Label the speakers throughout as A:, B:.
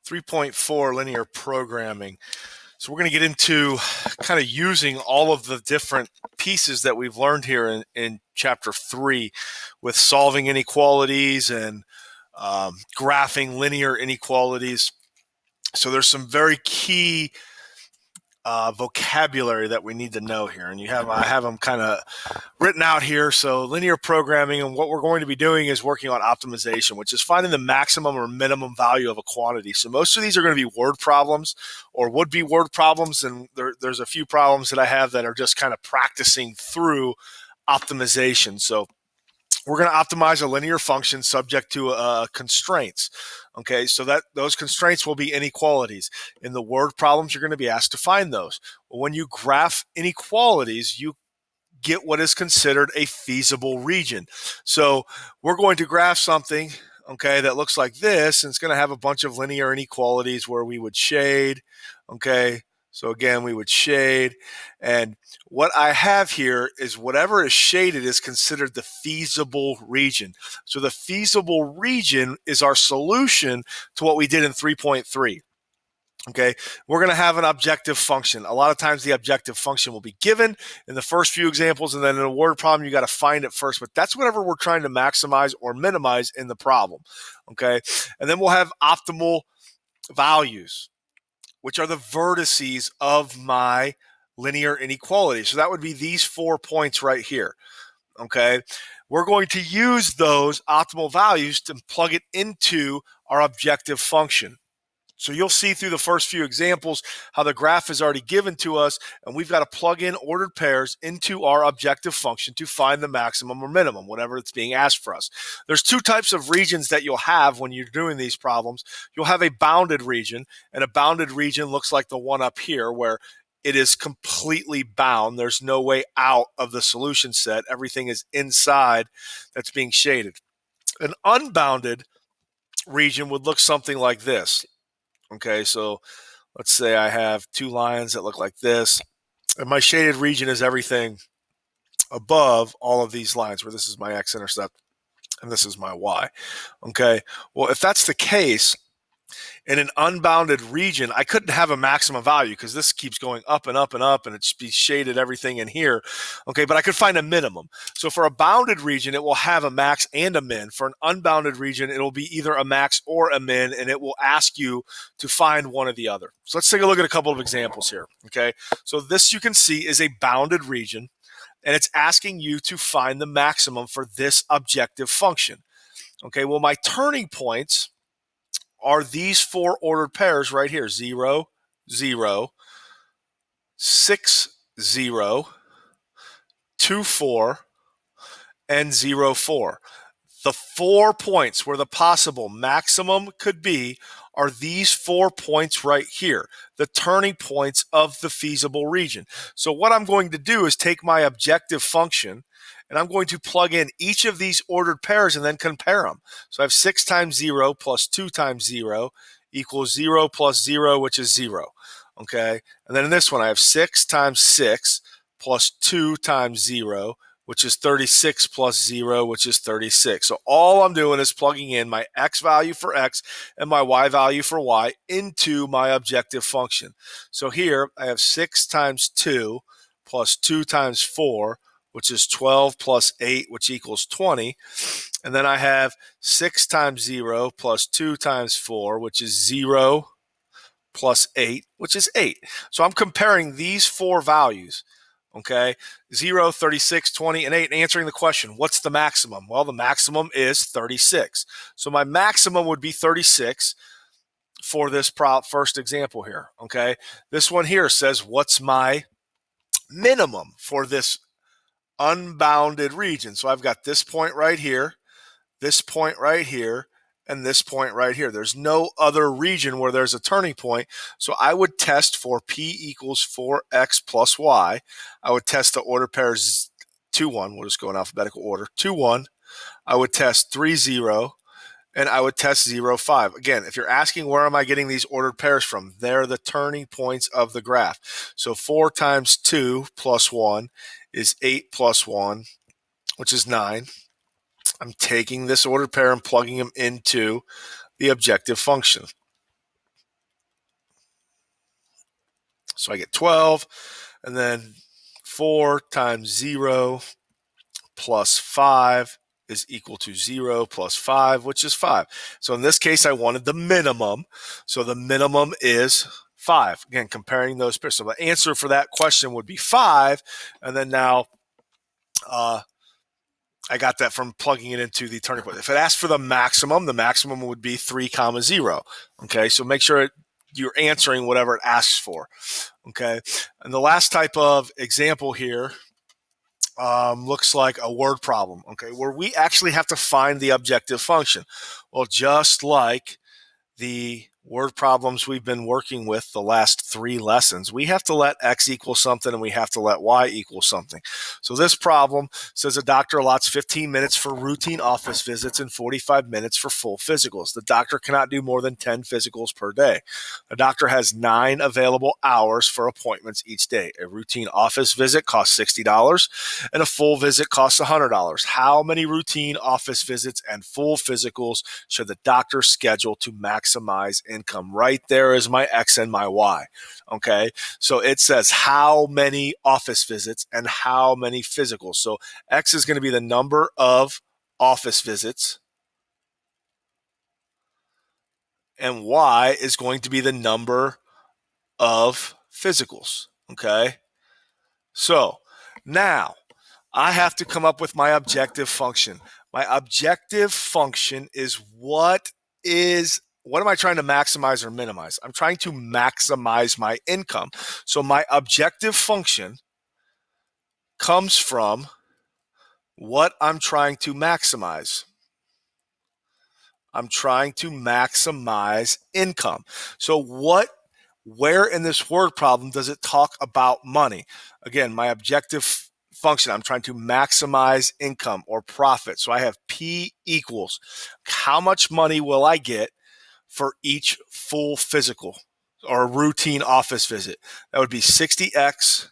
A: 3.4 linear programming. So we're going to get into kind of using all of the different pieces that we've learned here in chapter 3 with solving inequalities and graphing linear inequalities. So there's some very key vocabulary that we need to know here, and I have them kind of written out here. So linear programming, and what we're going to be doing is working on optimization, which is finding the maximum or minimum value of a quantity. So most of these are going to be word problems or would be word problems, and there's a few problems that I have that are just kind of practicing through optimization. So we're going to optimize a linear function subject to constraints. Okay, so that those constraints will be inequalities. In the word problems, you're going to be asked to find those. When you graph inequalities, you get what is considered a feasible region. So we're going to graph something, okay, that looks like this, and it's going to have a bunch of linear inequalities where we would shade, okay. So again, we would shade, and what I have here is whatever is shaded is considered the feasible region. So the feasible region is our solution to what we did in 3.3. Okay, we're going to have an objective function. A lot of times the objective function will be given in the first few examples, and then in a word problem, you got to find it first. But that's whatever we're trying to maximize or minimize in the problem. Okay, and then we'll have optimal values, which are the vertices of my linear inequality. So that would be these 4 points right here. Okay, we're going to use those optimal values to plug it into our objective function. So you'll see through the first few examples how the graph is already given to us, and we've got to plug in ordered pairs into our objective function to find the maximum or minimum, whatever it's being asked for us. There's two types of regions that you'll have when you're doing these problems. You'll have a bounded region, and a bounded region looks like the one up here where it is completely bound. There's no way out of the solution set. Everything is inside that's being shaded. An unbounded region would look something like this. Okay, so let's say I have two lines that look like this, and my shaded region is everything above all of these lines, where this is my x-intercept and this is my y. Okay, well, if that's the case, in an unbounded region, I couldn't have a maximum value because this keeps going up and up and up, and it should be shaded everything in here. Okay, but I could find a minimum. So for a bounded region, it will have a max and a min. For an unbounded region, it will be either a max or a min, and it will ask you to find one or the other. So let's take a look at a couple of examples here. Okay, so this you can see is a bounded region, and it's asking you to find the maximum for this objective function. Okay, well, my turning points are these 4 ordered pairs right here: 0, 0, 6, 0, 2, 4, and 0, 4. The 4 points where the possible maximum could be are these 4 points right here, the turning points of the feasible region. So what I'm going to do is take my objective function, and I'm going to plug in each of these ordered pairs and then compare them. So I have 6 times 0 plus 2 times 0 equals 0 plus 0, which is 0. Okay, and then in this one, I have 6 times 6 plus 2 times 0, which is 36 plus 0, which is 36. So all I'm doing is plugging in my x value for x and my y value for y into my objective function. So here I have 6 times 2 plus 2 times 4, which is 12 plus 8, which equals 20. And then I have 6 times 0 plus 2 times 4, which is 0 plus 8, which is 8. So I'm comparing these 4 values, okay, 0, 36, 20, and 8, and answering the question, what's the maximum? Well, the maximum is 36. So my maximum would be 36 for this first example here, okay? This one here says, what's my minimum for this unbounded region? So I've got this point right here, this point right here, and this point right here. There's no other region where there's a turning point. So I would test for p equals 4x plus y. I would test the order pairs 2, 1. We'll just go in alphabetical order. 2, 1. I would test 3, 0. And I would test 0, 5. Again, if you're asking where am I getting these ordered pairs from, they're the turning points of the graph. So 4 times 2 plus 1 is 8 plus 1, which is 9. I'm taking this ordered pair and plugging them into the objective function. So I get 12, and then 4 times 0 plus 5 is equal to 0 plus 5, which is 5. So in this case, I wanted the minimum. So the minimum is 5. Again, comparing those pairs. So the answer for that question would be 5. And then now I got that from plugging it into the turning point. If it asked for the maximum would be 3 comma 0. Okay, so make sure you're answering whatever it asks for. Okay, and the last type of example here looks like a word problem, okay, where we actually have to find the objective function. Well, just like the word problems we've been working with the last 3 lessons, we have to let x equal something and we have to let y equal something. So this problem says a doctor allots 15 minutes for routine office visits and 45 minutes for full physicals. The doctor cannot do more than 10 physicals per day. A doctor has 9 available hours for appointments each day. A routine office visit costs $60 and a full visit costs $100. How many routine office visits and full physicals should the doctor schedule to maximize income? Right there is my X and my Y. Okay, so it says how many office visits and how many physicals. So X is going to be the number of office visits, and Y is going to be the number of physicals. Okay, so now I have to come up with my objective function. My objective function is what am I trying to maximize or minimize? I'm trying to maximize my income. So my objective function comes from what I'm trying to maximize. I'm trying to maximize income. So where in this word problem does it talk about money? Again, my objective function, I'm trying to maximize income or profit. So I have P equals how much money will I get for each full physical or routine office visit. That would be 60x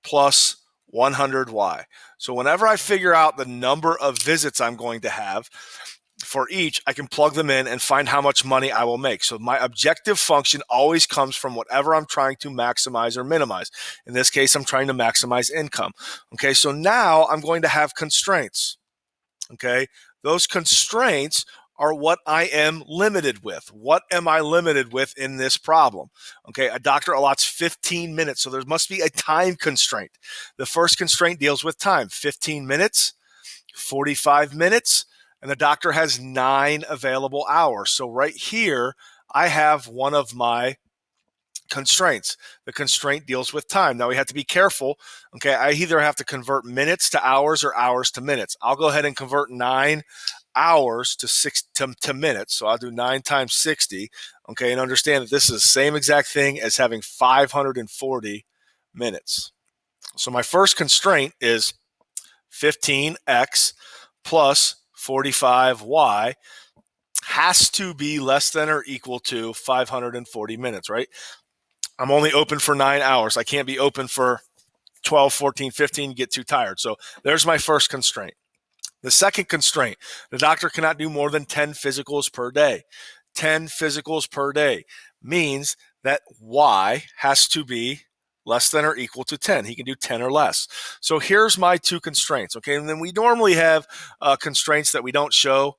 A: plus 100y. So whenever I figure out the number of visits I'm going to have for each, I can plug them in and find how much money I will make. So my objective function always comes from whatever I'm trying to maximize or minimize. In this case, I'm trying to maximize income. Okay, so now I'm going to have constraints. Okay, those constraints are what I am limited with. What am I limited with in this problem? Okay, a doctor allots 15 minutes, so there must be a time constraint. The first constraint deals with time, 15 minutes, 45 minutes, and the doctor has 9 available hours. So right here, I have one of my constraints. The constraint deals with time. Now we have to be careful. Okay, I either have to convert minutes to hours or hours to minutes. I'll go ahead and convert 9 hours to minutes. So I'll do 9 times 60. Okay, and understand that this is the same exact thing as having 540 minutes. So my first constraint is 15x plus 45y has to be less than or equal to 540 minutes, right? I'm only open for 9 hours. I can't be open for 12, 14, 15, get too tired. So there's my first constraint. The second constraint, the doctor cannot do more than 10 physicals per day. 10 physicals per day means that Y has to be less than or equal to 10. He can do 10 or less. So here's my 2 constraints. Okay, and then we normally have constraints that we don't show.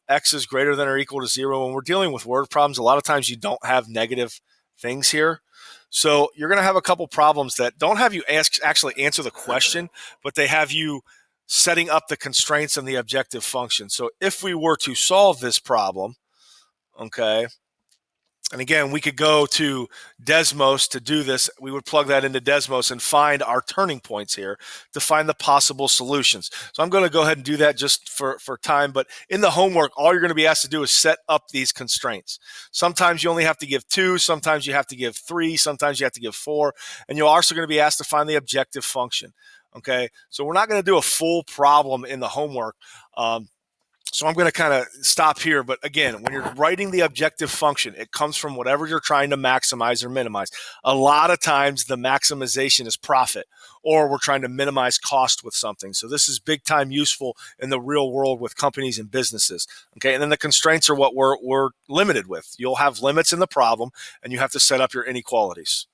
A: X is greater than or equal to 0. When we're dealing with word problems, a lot of times you don't have negative things here. So you're going to have a couple problems that don't have you actually answer the question, but they have you setting up the constraints and the objective function. So if we were to solve this problem, okay, and again, we could go to Desmos to do this. We would plug that into Desmos and find our turning points here to find the possible solutions. So I'm going to go ahead and do that just for time. But in the homework, all you're going to be asked to do is set up these constraints. Sometimes you only have to give 2. Sometimes you have to give 3. Sometimes you have to give 4. And you're also going to be asked to find the objective function. Okay, so we're not going to do a full problem in the homework. So I'm going to kind of stop here. But again, when you're writing the objective function, it comes from whatever you're trying to maximize or minimize. A lot of times the maximization is profit, or we're trying to minimize cost with something. So this is big time useful in the real world with companies and businesses. Okay, and then the constraints are what we're limited with. You'll have limits in the problem, and you have to set up your inequalities.